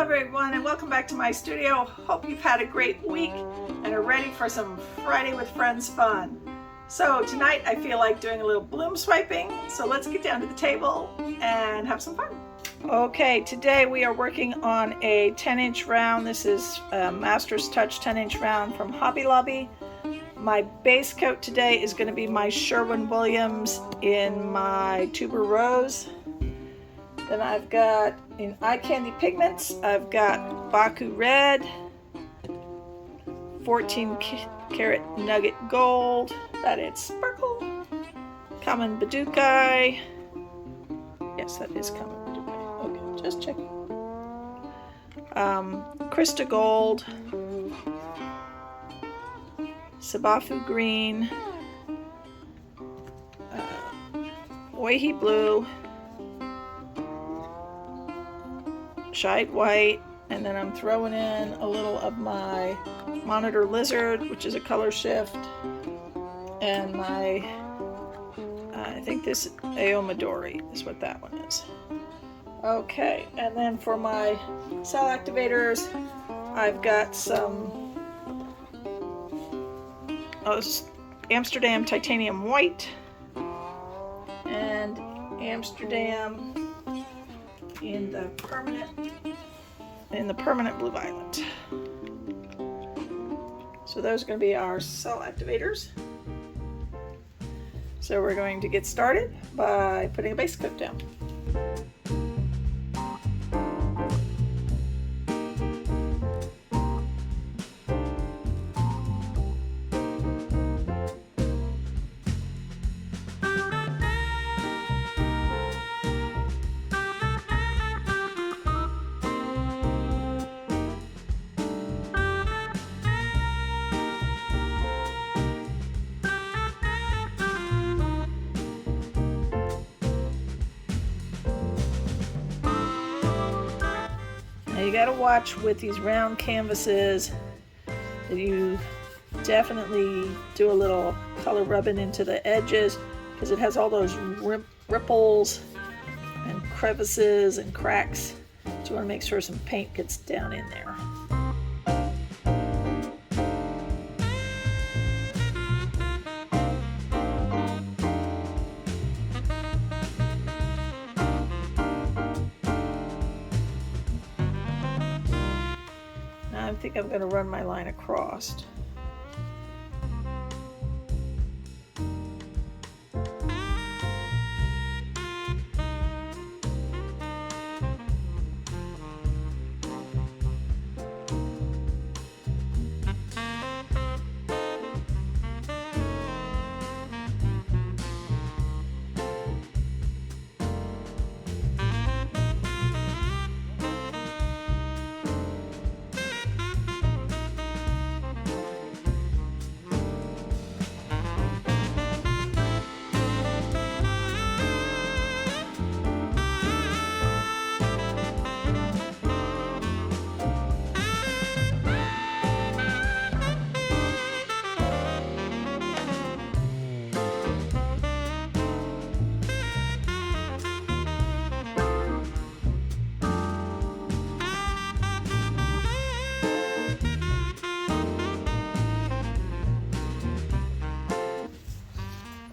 everyone, and welcome back to my studio. Hope you've had a great week and are ready for some Friday with Friends fun. So tonight I feel like doing a little bloom swiping, so let's get down to the table and have some fun. Okay, today we are working on a 10-inch round. This is a Master's Touch 10-inch round from Hobby Lobby. My base coat today is going to be my Sherwin Williams in my Tuberrose. Then I've got, in Eye Candy Pigments, I've got Baku Red, 14 karat Nugget Gold, that is Sparkle, Kamenbudokai, yes that is Kamenbudokai, okay, just checking, Chrysta Gold, Sibafu Green, Oihi Blue, Shide White, and then I'm throwing in a little of my Monitor Lizard, which is a color shift, and my, I think this Aomidori is what that one is. Okay, and then for my cell activators, I've got some Amsterdam Titanium White and Amsterdam in the permanent blue violet. So those are going to be our cell activators. So we're going to get started by putting a base coat down. You got to watch with these round canvases that you definitely do a little color rubbing into the edges, because it has all those ripples and crevices and cracks. So you want to make sure some paint gets down in there. I think I'm going to run my line across.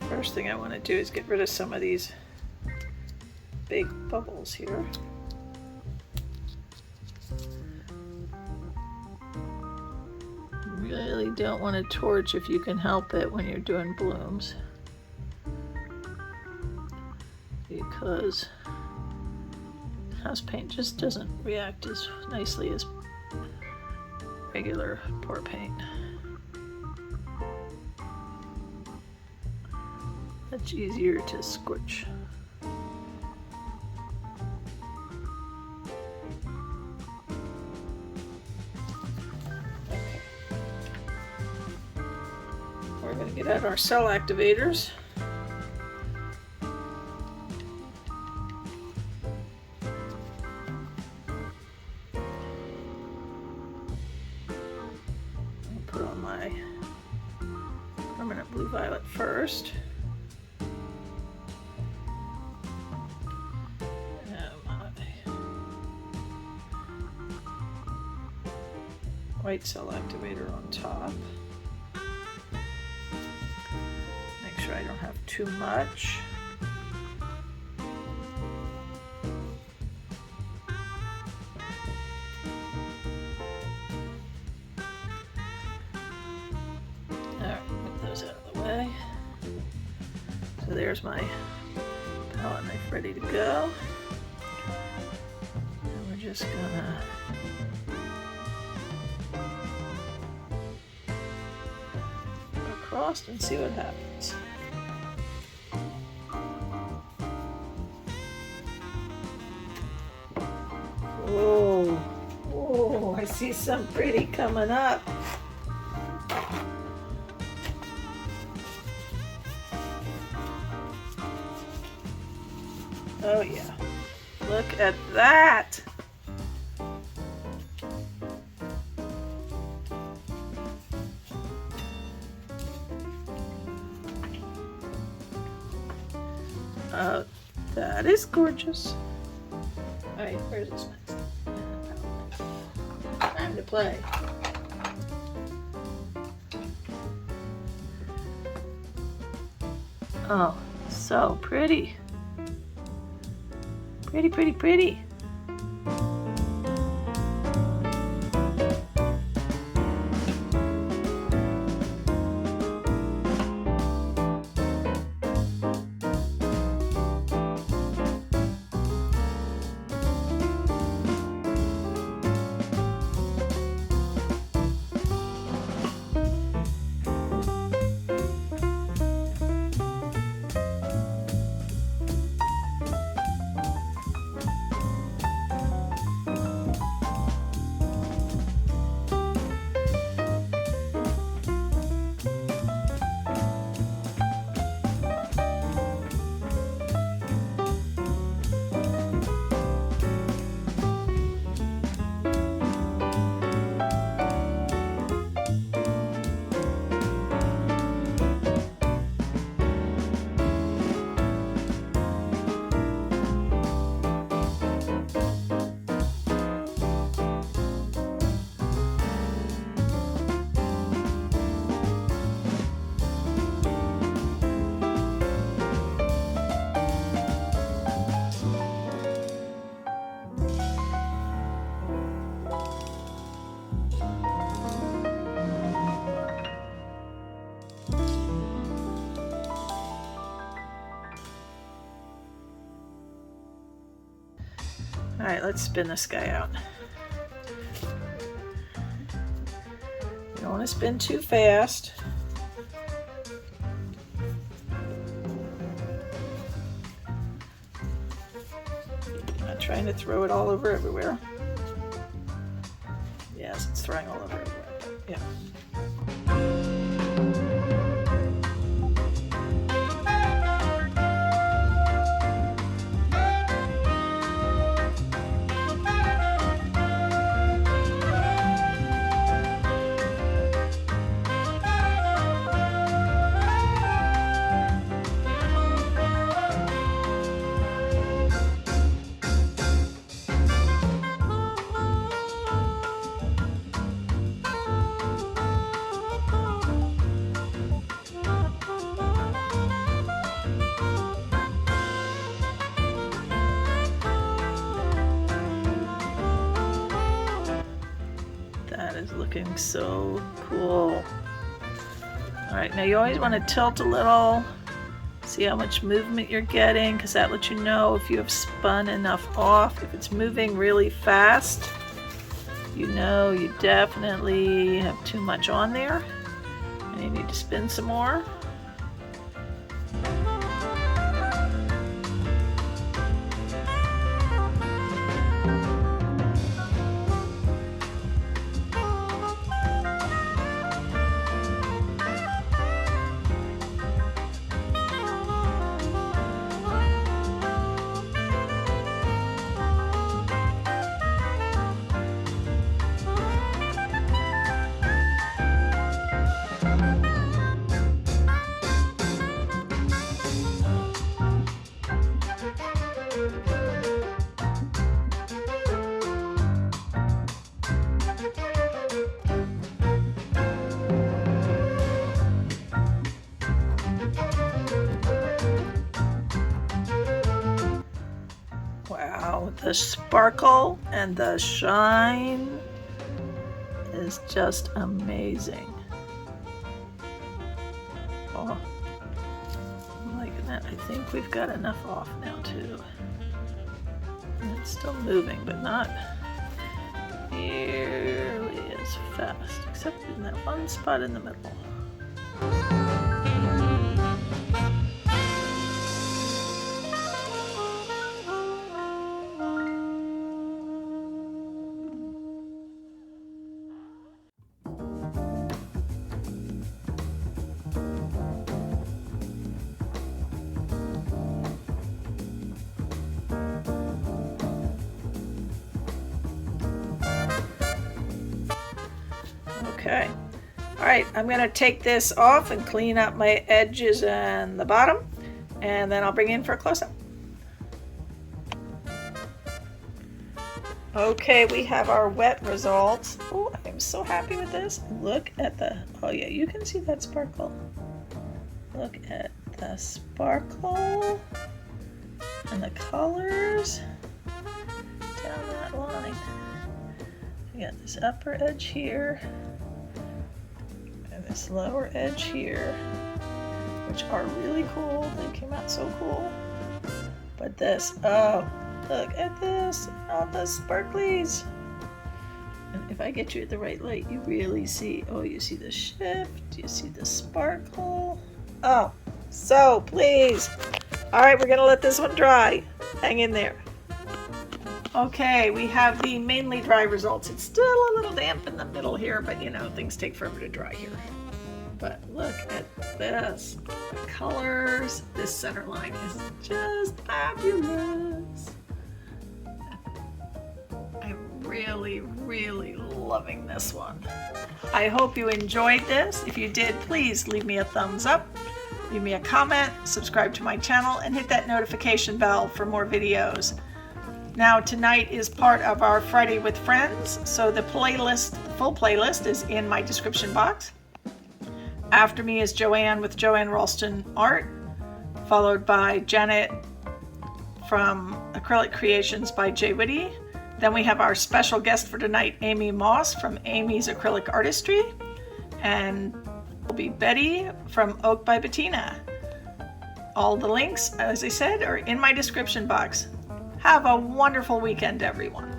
First thing I want to do is get rid of some of these big bubbles here. Really don't want to torch if you can help it when you're doing blooms, because house paint just doesn't react as nicely as regular pour paint. Much easier to scorch. Okay. We're going to get out our cell activators. I'll put on my permanent blue violet first. white cell activator on top. Make sure I don't have too much. Alright, get those out of the way. So there's my palette knife ready to go. And we're just gonna across and see what happens. Whoa, whoa, I see some pretty coming up. Oh yeah, look at that. That is gorgeous. All right, where's this next? Time to play. Oh, so pretty. Pretty, pretty, pretty. All right, let's spin this guy out. You don't want to spin too fast. I'm not trying to throw it all over everywhere. Yes, it's throwing all over everywhere. Yeah. Is looking so cool. All right, now you always want to tilt a little, see how much movement you're getting, because that lets you know if you have spun enough off. If it's moving really fast, you know you definitely have too much on there and you need to spin some more. the sparkle and the shine is just amazing. Oh, I'm liking that. I think we've got enough off now too. And it's still moving, but not nearly as fast, except in that one spot in the middle. Okay, all right, I'm going to take this off and clean up my edges and the bottom, and then I'll bring you in for a close-up. Okay, we have our wet results. Oh, I'm so happy with this. Look at the, oh yeah, you can see that sparkle. Look at the sparkle and the colors down that line. We got this upper edge here and this lower edge here, which are really cool. They came out so cool. But this, oh, look at this, all the sparklies. And if I get you at the right light, you really see, oh, you see the shift, you see the sparkle. Oh, so please. All right, we're gonna let this one dry. Hang in there. Okay, we have the mainly dry results. It's still a little damp in the middle here, but you know, things take forever to dry here. But look at this, the colors. This center line is just fabulous. I'm really, really loving this one. I hope you enjoyed this. If you did, please leave me a thumbs up, leave me a comment, subscribe to my channel, and hit that notification bell for more videos. Now tonight is part of our Friday with Friends, so the playlist, the full playlist is in my description box. After me is Joanne with Joanne Ralston Art, followed by Janet from Acrylic Creations by Jay Whitty. Then we have our special guest for tonight, Amy Moss from Amy's Acrylic Artistry, and will be Betty from Oak by Bettina. All the links, as I said, are in my description box. Have a wonderful weekend, everyone.